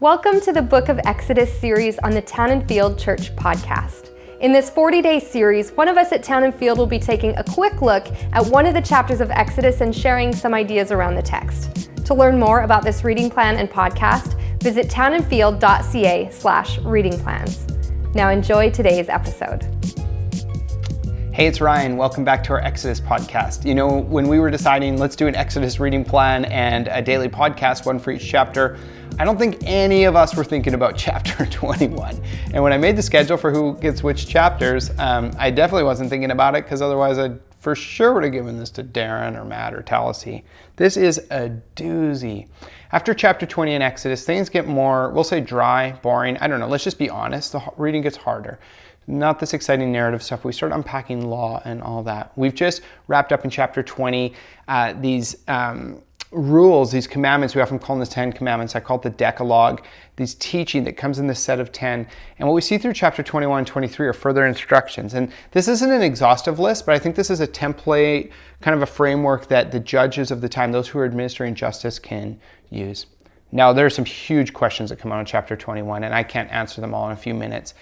Welcome to the Book of Exodus series on the Town and Field Church podcast. In this 40-day series, one of us at Town and Field will be taking a quick look at one of the chapters of Exodus and sharing some ideas around the text. To learn more about this reading plan and podcast, visit townandfield.ca/reading plans. Now enjoy today's episode. Hey, it's Ryan. Welcome back to our Exodus podcast. You know, when we were deciding let's do an Exodus reading plan and a daily podcast, one for each chapter, I don't think any of us were thinking about chapter 21. And when I made the schedule for who gets which chapters, I definitely wasn't thinking about it because otherwise I for sure would have given this to Darren or Matt or Talisi. This is a doozy. After chapter 20 in Exodus, things get more, we'll say dry, boring. I don't know. Let's just be honest. The reading gets harder. Not this exciting narrative stuff. We start unpacking law and all that. We've just wrapped up in chapter 20 these rules, these commandments. We often call them the 10 commandments. I call it the Decalogue, these teaching that comes in this set of 10. And what we see through chapter 21 and 23 are further instructions. And this isn't an exhaustive list, but I think this is a template, kind of a framework that the judges of the time, those who are administering justice, can use. Now, there are some huge questions that come out in chapter 21, and I can't answer them all in a few minutes.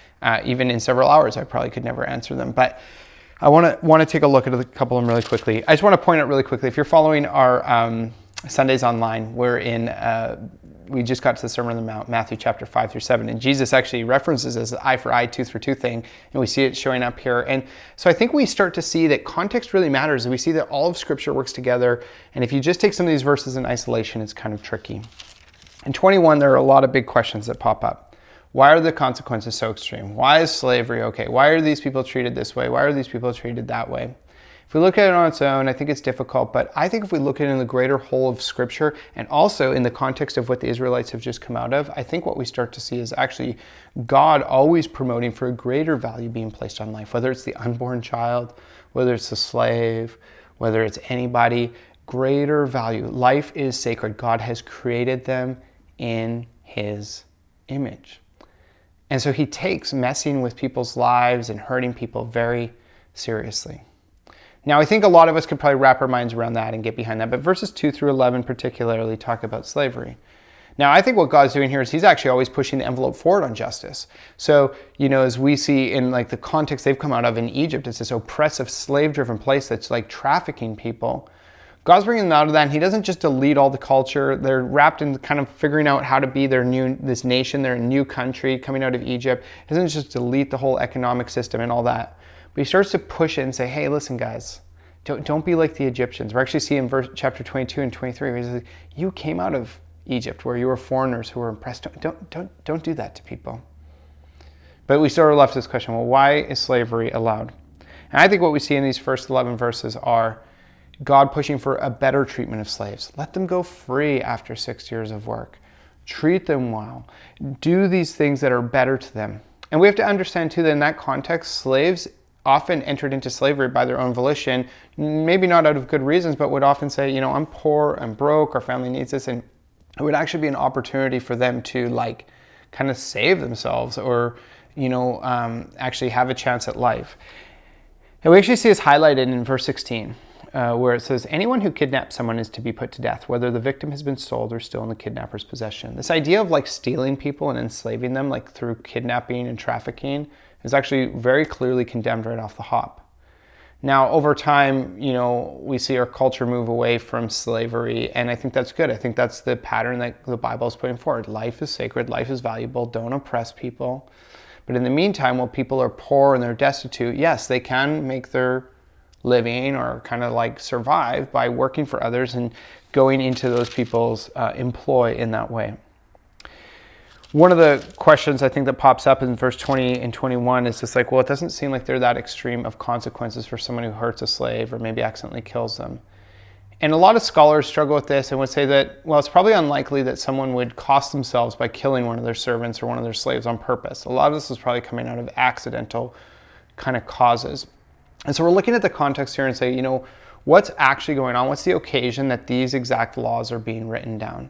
Even in several hours, I probably could never answer them. But I want to take a look at a couple of them really quickly. I just want to point out really quickly, if you're following our Sundays online, we just got to the Sermon on the Mount, Matthew chapter 5 through 7, and Jesus actually references as the eye for eye, tooth for tooth thing, and we see it showing up here. And so I think we start to see that context really matters, and we see that all of Scripture works together, and if you just take some of these verses in isolation, it's kind of tricky. In 21, there are a lot of big questions that pop up. Why are the consequences so extreme? Why is slavery okay? Why are these people treated this way? Why are these people treated that way? If we look at it on its own, I think it's difficult, but I think if we look at it in the greater whole of Scripture and also in the context of what the Israelites have just come out of, I think what we start to see is actually God always promoting for a greater value being placed on life, whether it's the unborn child, whether it's the slave, whether it's anybody, greater value. Life is sacred. God has created them in His image. And so He takes messing with people's lives and hurting people very seriously. Now, I think a lot of us could probably wrap our minds around that and get behind that, but verses 2 through 11 particularly talk about slavery. Now, I think what God's doing here is He's actually always pushing the envelope forward on justice. So, as we see in the context they've come out of in Egypt, it's this oppressive, slave-driven place that's like trafficking people. God's bringing them out of that, and He doesn't just delete all the culture. They're wrapped in kind of figuring out how to be this nation, their new country coming out of Egypt. He doesn't just delete the whole economic system and all that. But He starts to push it and say, hey, listen, guys, don't be like the Egyptians. We're actually seeing in chapter 22 and 23, where He says, you came out of Egypt where you were foreigners who were oppressed. Don't do that to people. But we sort of left this question, well, why is slavery allowed? And I think what we see in these first 11 verses are God pushing for a better treatment of slaves. Let them go free after 6 years of work. Treat them well. Do these things that are better to them. And we have to understand too that in that context, slaves often entered into slavery by their own volition, maybe not out of good reasons, but would often say, I'm poor, I'm broke, our family needs this. And it would actually be an opportunity for them to kind of save themselves or, actually have a chance at life. And we actually see this highlighted in verse 16. Where it says, anyone who kidnaps someone is to be put to death, whether the victim has been sold or still in the kidnapper's possession. This idea of stealing people and enslaving them through kidnapping and trafficking is actually very clearly condemned right off the hop. Now, over time, we see our culture move away from slavery, and I think that's good. I think that's the pattern that the Bible is putting forward. Life is sacred, life is valuable, don't oppress people. But in the meantime, while people are poor and they're destitute, yes, they can make their living or kind of survive by working for others and going into those people's employ in that way. One of the questions I think that pops up in verse 20 and 21 is just it doesn't seem like they're that extreme of consequences for someone who hurts a slave or maybe accidentally kills them. And a lot of scholars struggle with this and would say that, well, it's probably unlikely that someone would cost themselves by killing one of their servants or one of their slaves on purpose. A lot of this is probably coming out of accidental kind of causes. And so we're looking at the context here and say, what's actually going on? What's the occasion that these exact laws are being written down?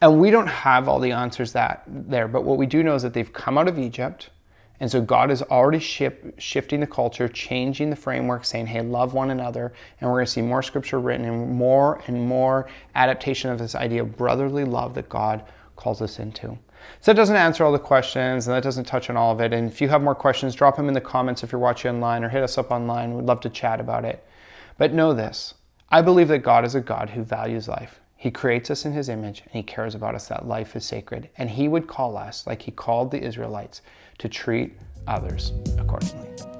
And we don't have all the answers there, but what we do know is that they've come out of Egypt. And so God is already shifting the culture, changing the framework, saying, hey, love one another. And we're going to see more Scripture written and more adaptation of this idea of brotherly love that God calls us into. So that doesn't answer all the questions, and that doesn't touch on all of it. And if you have more questions, drop them in the comments if you're watching online, or hit us up online. We'd love to chat about it. But know this, I believe that God is a God who values life. He creates us in his image, and he cares about us, that life is sacred. And he would call us, like he called the Israelites, to treat others accordingly.